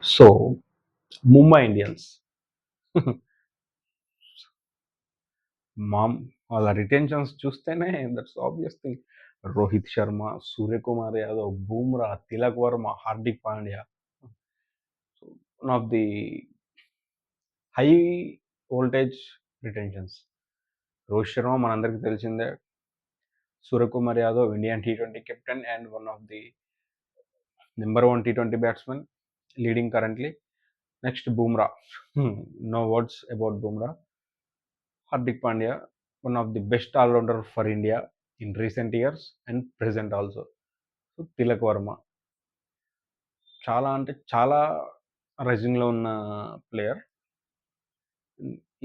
So, Mumbai Indians. మామ్ వాళ్ళ retentions చూస్తేనే that's obvious thing. Rohit Sharma, Suryakumar Yadav, Bumrah, Tilak Varma, Hardik Pandya. So, one of the high voltage retentions. Rohit Sharma మనందరికీ తెలిసిందే. సూర్యకుమార్ యాదవ్ ఇండియన్ టీ20 captain and one of the number 1 టీ20 batsman leading currently. Next Bumrah. No words about Bumrah. Hardik Pandya, one of the best all-rounder for India in recent years and present also. So, Tilak Varma చాలా అంటే చాలా రైజింగ్‌లో ఉన్న player.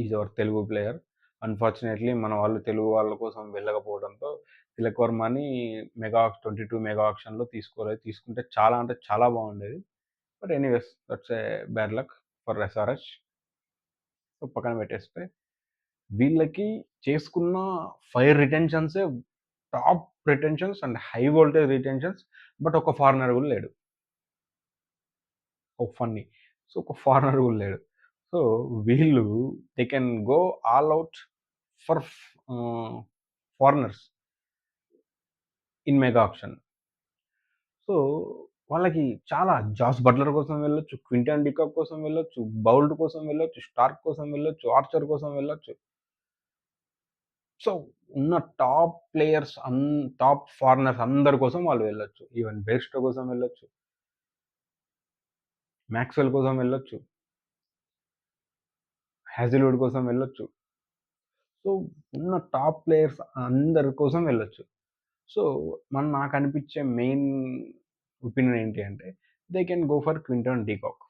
Is our Telugu player. Unfortunately మన వాళ్ళు తెలుగు వాళ్ళ కోసం వెళ్ళకపోవడంతో Tilak వర్మని 22 mega ఆక్షన్‌లో తీసుకోలేదు. తీసుకుంటే చాలా అంటే చాలా బాగుండేది. But anyways that's a bad luck for SRH. So, పక్కన పెట్టేస్తే వీళ్ళకి చేసుకున్న 5 రిటెన్షన్సే top retentions and high voltage retentions. But ఒక ఫారినర్ కూడా లేడు. Oh funny. సో, ఒక ఫారినర్ కూడా లేడు. సో, వీళ్ళు they can go all out for foreigners in mega auction. So, వాళ్ళకి చాలా జాస్ బట్లర్ కోసం వెళ్ళొచ్చు, క్వింటన్ డికాక్ కోసం వెళ్ళొచ్చు, బౌల్ట్ కోసం వెళ్ళొచ్చు, స్టార్క్ కోసం వెళ్ళొచ్చు, ఆర్చర్ కోసం వెళ్ళొచ్చు. సో, ఉన్న టాప్ ప్లేయర్స్ టాప్ ఫారినర్స్ అందరి కోసం వాళ్ళు వెళ్ళొచ్చు. ఈవెన్ బెయిర్‌స్టో కోసం వెళ్ళొచ్చు. మాక్స్‌వెల్ కోసం వెళ్ళొచ్చు. హ్యాజిల్‌వుడ్ కోసం వెళ్ళొచ్చు. సో, ఉన్న టాప్ ప్లేయర్స్ అందరి కోసం వెళ్ళొచ్చు. సో, నాకనిపించే మెయిన్ ఒపీనియన్ ఏంటి అంటే, they can go for Quinton de Kock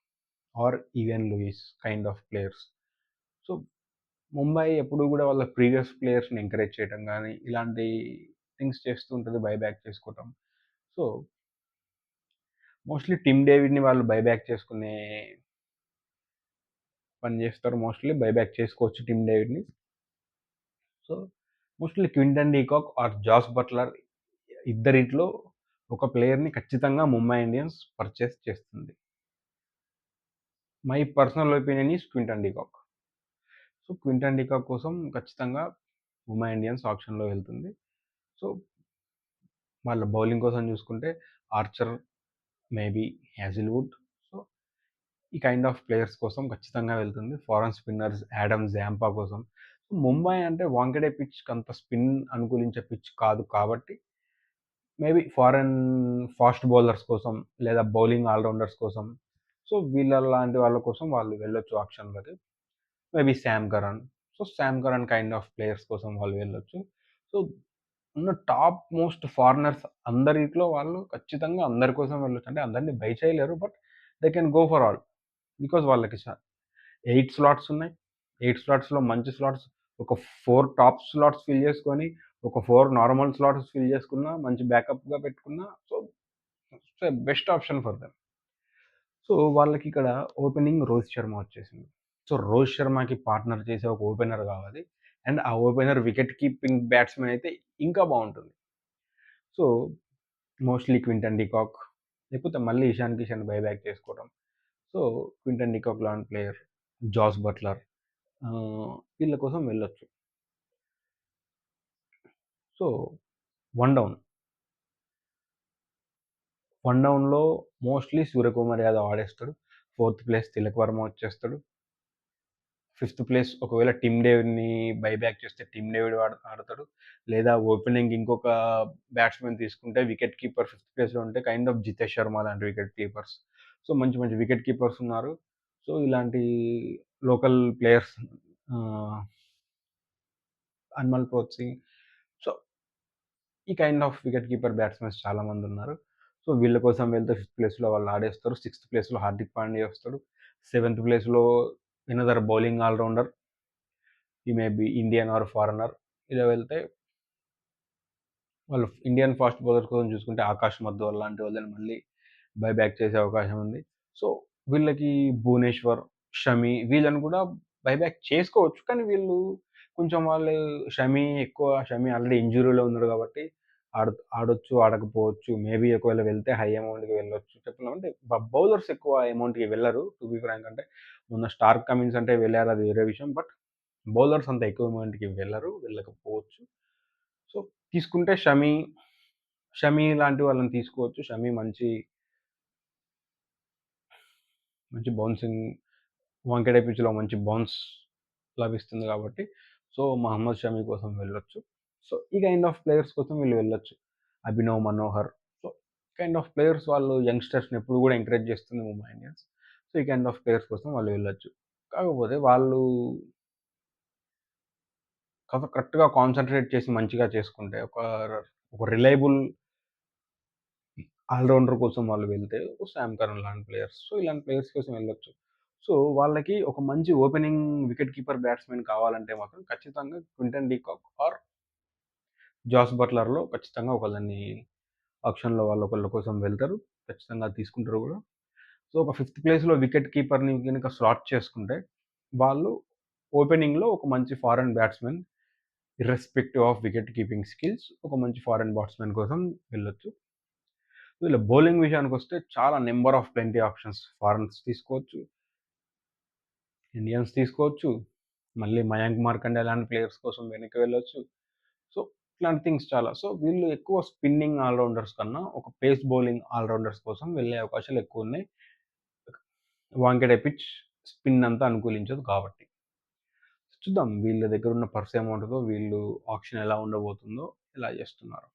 or even Lewis kind of players. So, Mumbai ఎప్పుడు గూడా వాళ్ళ ప్రీవియస్ ప్లేయర్స్‌ని ఎంకరేజ్ చేయటం గానీ, ఇలాంటి థింగ్స్ చేస్తూ ఉంటది బైబ్యాక్ చేసుకోవటం. సో, మోస్ట్‌లీ టిమ్ డేవిడ్‌ని వాళ్ళు బైబ్యాక్ చేసుకునే పని జేస్తారు. మోస్ట్‌లీ బైబ్యాక్ చేసుకోవచ్చు టిమ్ డేవిడ్‌ని. So, mostly Quinton de Kock or Jos Buttler ఇద్దరిట్లో ఒక ప్లేయర్‌ని ఖచ్చితంగా ముంబై ఇండియన్స్ పర్చేస్ చేస్తుంది. My personal opinion is Quinton de Kock. So, Quinton de Kock కోసం ఖచ్చితంగా ముంబై ఇండియన్స్ ఆక్షన్‌లో వెళ్తుంది. సో, వాళ్ళ బౌలింగ్ కోసం చూసుకుంటే ఆర్చర్, మేబీ హ్యాజిల్‌వుడ్. సో, ఈ కైండ్ ఆఫ్ ప్లేయర్స్ కోసం ఖచ్చితంగా వెళ్తుంది. ఫారెన్ స్పిన్నర్స్ యాడమ్ జాంపా కోసం. ముంబై అంటే వాంఖెడే పిచ్‌కి అంత స్పిన్ అనుకూలించే పిచ్ కాదు కాబట్టి మేబీ ఫారెన్ ఫాస్ట్ బౌలర్స్ కోసం లేదా బౌలింగ్ ఆల్‌రౌండర్స్ కోసం. సో, వీళ్ళలాంటి వాళ్ళ కోసం వాళ్ళు వెళ్ళొచ్చు ఆక్షన్‌లోకి. Maybe Sam Curran. So, Sam Curran kind of players కోసం వాళ్ళు వెళ్ళొచ్చు. సో, ఉన్న టాప్ మోస్ట్ ఫారినర్స్ అందరిట్లో వాళ్ళు ఖచ్చితంగా అందరి కోసం వెళ్ళొచ్చు. అంటే అందరిని బై చేయలేరు. But they can go for all. Because వాళ్ళకి 8 స్లాట్స్ ఉన్నాయి. 8 స్లాట్స్‌లో మంచి స్లాట్స్ ఒక 4 టాప్ స్లాట్స్ ఫిల్ చేసుకొని, ఒక 4 నార్మల్ స్లాట్స్ ఫిల్ చేసుకున్నా, మంచి బ్యాకప్‌గా పెట్టుకున్నా so, it's a best option for them. So, వాళ్ళకిక్కడ ఓపెనింగ్ రోహిత్ శర్మ వచ్చేసింది. సో, రోహిత్ శర్మకి పార్ట్నర్ చేసే ఒక ఓపెనర్ కావాలి. అండ్ ఆ ఓపెనర్ వికెట్ కీపింగ్ బ్యాట్స్‌మన్ అయితే ఇంకా బావుంటుంది. సో, మోస్ట్‌లీ క్వింటన్ డికాక్ లేకపోతే మళ్ళీ ఇషాన్ కిషన్ బైబ్యాక్ చేసుకోవడం. సో, క్వింటన్ డికాక్ లాంటి ప్లేయర్, జాస్ బట్లర్ వీళ్ళ కోసం వెళ్ళొచ్చు. So, one down. వన్ డౌన్‌లో మోస్ట్‌లీ సూర్యకుమార్ యాదవ్ ఆడేస్తాడు. ఫోర్త్ ప్లేస్ తిలక్ వర్మ వచ్చేస్తాడు. ఫిఫ్త్ ప్లేస్ ఒకవేళ టిమ్ డేవిడ్‌ని బైబ్యాక్ చేస్తే టిమ్ డేవిడ్ ఆడతాడు. లేదా ఓపెనింగ్ ఇంకొక బ్యాట్స్‌మన్ తీసుకుంటే వికెట్ కీపర్ ఫిఫ్త్ ప్లేస్‌లో ఉంటే కైండ్ ఆఫ్ జితేష్ శర్మ లాంటి వికెట్ కీపర్స్. సో, మంచి మంచి వికెట్ కీపర్స్ ఉన్నారు. సో, ఇలాంటి లోకల్ ప్లేయర్స్ ఆహ్, హర్మన్‌ప్రీత్ సింగ్. సో, ఈ kind of wicket keeper batsmen చాలా మందున్నారు. సో, వీళ్ళ కోసం వెళ్తే ఫిఫ్త్ ప్లేస్‌లో వాళ్ళు ఆడేస్తారు. సిక్స్త్ ప్లేస్‌లో హార్దిక్ పాండ్యా వస్తాడు. సెవెంత్ ప్లేస్‌లో another bowling all rounder. He may be Indian or foreigner. ఇలా వెళ్తే వాళ్ళు ఇండియన్ ఫాస్ట్ బౌలర్స్ కోసం చూసుకుంటే ఆకాష్ మధ్వర్ లాంటి వాళ్ళని మళ్ళీ బైబ్యాక్ చేసే అవకాశం ఉంది. సో, వీళ్ళకి భువనేశ్వర్, షమి వీళ్ళని కూడా బైబ్యాక్ చేసుకోవచ్చు. కానీ వీళ్ళు కొంచెం షమి ఆల్రెడీ ఇంజ్యూరీలో ఉన్నారు కాబట్టి ఆడొచ్చు, ఆడకపోవచ్చు. మేబీ ఒకవేళ వెళ్తే హై అమౌంట్‌కి వెళ్ళొచ్చు. చెప్పలేం. అంటే బౌలర్స్ ఎక్కువ అమౌంట్‌కి వెళ్లరు. టు బీ ఫ్రాంక్ అంటే మొన్న స్టార్క్ కమిన్స్ అంటే వెళ్లారు, అది వేరే విషయం. బట్ బౌలర్స్ అంత ఎక్కువ అమౌంట్‌కి వెళ్లరు. వెళ్ళకపోవచ్చు. సో, తీసుకుంటే షమి లాంటి వాళ్ళని తీసుకోవచ్చు. షమి మంచి మంచి బౌన్సింగ్, వాంకెడే పిచ్‌లో మంచి బౌన్స్ లభిస్తుంది కాబట్టి, సో, మహమ్మద్ షమి కోసం వెళ్ళొచ్చు. సో, ఈ కైండ్ ఆఫ్ ప్లేయర్స్ కోసం వీళ్ళు వెళ్ళొచ్చు. Abhinav Manohar. So, kind of players వాళ్ళు యంగ్‌స్టర్స్‌ని ఎప్పుడు గూడా ఎంకరేజ్ చేస్తుంది ముంబై ఇండియన్స్. సో, ఈ కైండ్ ఆఫ్ ప్లేయర్స్ కోసం వాళ్ళు వెళ్ళొచ్చు. కాకపోతే వాళ్ళు కరెక్ట్‌గా కాన్సంట్రేట్ చేసి మంచిగా చేసుకుంటే ఒక రిలయబుల్ ఆల్ రౌండర్ కోసం వాళ్ళు వెళ్తే శామ్ కరణ్ లాంటి ప్లేయర్స్. సో, ఇలాంటి ప్లేయర్స్ కోసం వెళ్ళొచ్చు. సో, వాళ్ళకి ఒక మంచి ఓపెనింగ్ వికెట్ కీపర్ బ్యాట్స్‌మెన్ కావాలంటే మాత్రం ఖచ్చితంగా Quinton de Kock or Jos బట్లర్‌లో ఖచ్చితంగా ఒకళ్ళని ఆక్షన్‌లో వాళ్ళొకళ్ళ కోసం వెళ్తారు. ఖచ్చితంగా తీసుకుంటారు గూడా. సో, ఒక ఫిఫ్త్ ప్లేస్‌లో వికెట్ కీపర్‌ని గనుక స్లాట్ చేసుకుంటే, వాళ్ళు ఓపెనింగ్‌లో ఒక మంచి foreign batsmen irrespective of wicket keeping skills ఒక మంచి ఫారెన్ బాట్స్‌మెన్ కోసం వెళ్ళొచ్చు. వీళ్ళ బౌలింగ్ విషయానికొస్తే చాలా నంబర్ ఆఫ్ ప్లెంటీ ఆప్షన్స్. ఫారెన్స్ తీసుకోవచ్చు, ఇండియన్స్ తీసుకోవచ్చు, మళ్ళీ మయాంక్ మార్కండే లాంటి ప్లేయర్స్ కోసం వెనక్కి వెళ్ళొచ్చు. సో, ఇట్లాంటి థింగ్స్ చాలా. సో, వీళ్ళు ఎక్కువ స్పిన్నింగ్ ఆల్ రౌండర్స్ కన్నా ఒక పేస్ బౌలింగ్ ఆల్ రౌండర్స్ కోసం వెళ్ళే అవకాశాలు ఎక్కువున్నాయి. వాంకెడే పిచ్ స్పిన్ అంతా అనుకూలించదు కాబట్టి. చూద్దాం వీళ్ళ దగ్గరున్న పర్స్ అమౌంట్‌తో వీళ్ళు ఆక్షన్ ఎలా ఉండబోతుందో, ఎలా చేస్తున్నారో.